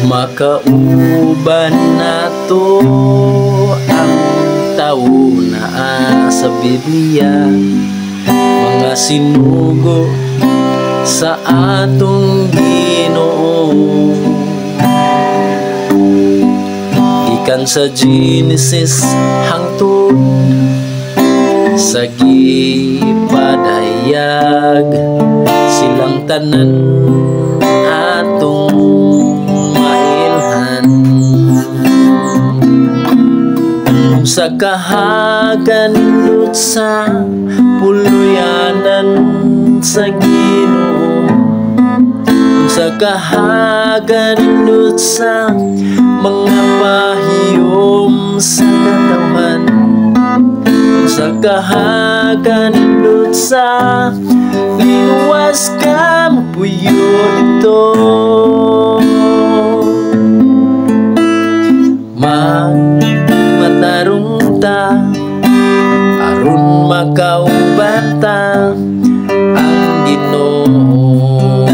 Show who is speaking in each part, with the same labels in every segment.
Speaker 1: Makauban na to ang tao na sa Biblia, mga sinugo sa atong Ginoo. Ikan sa Genesis hangtod sa gipadayag, silang tanan atong mailhan. Sa kahagan sa puluyanan sa Ginoo, sa kahagan sa mga pahiyom sa katawan, sa kahagan sa linuwas ka mapuyo dito. Matarong ta aron makauban ta ang Ginoo.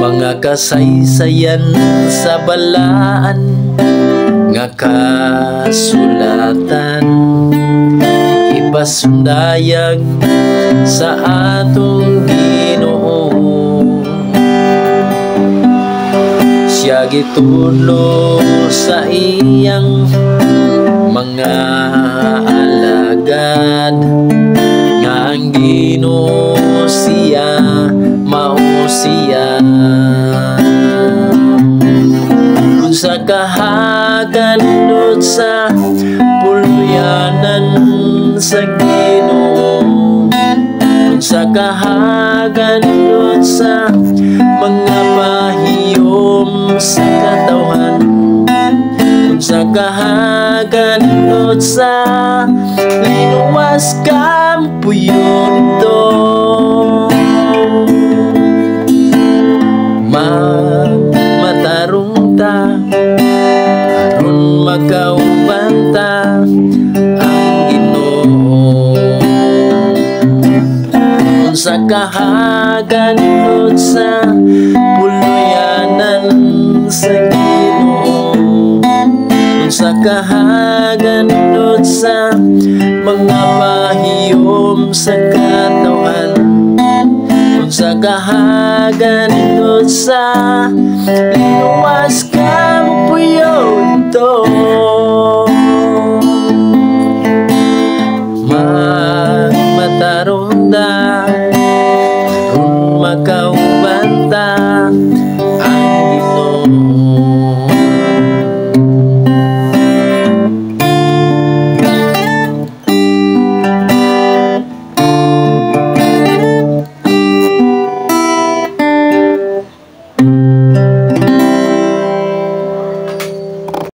Speaker 1: Mga kasaysayan sa balaan nga kasulatan, ipasundayag sa atong Ginoo. Siya gitudlo sa iyang mga alagad, nga ang Ginoo siya mao siya. Sa kahagan sa puluyanan sa Ginoo, sa kahagan sa mga pahiyom sa katawan, sa kahagan sa linuwas ka mapuyo dito. Matarong ta aron makauban ta ang Ginoo. Sa kahagan sa puluyanan sa Ginoo, sa kahagan sa mga pahiyom sa katawan, sa kahagan sa linuwas ka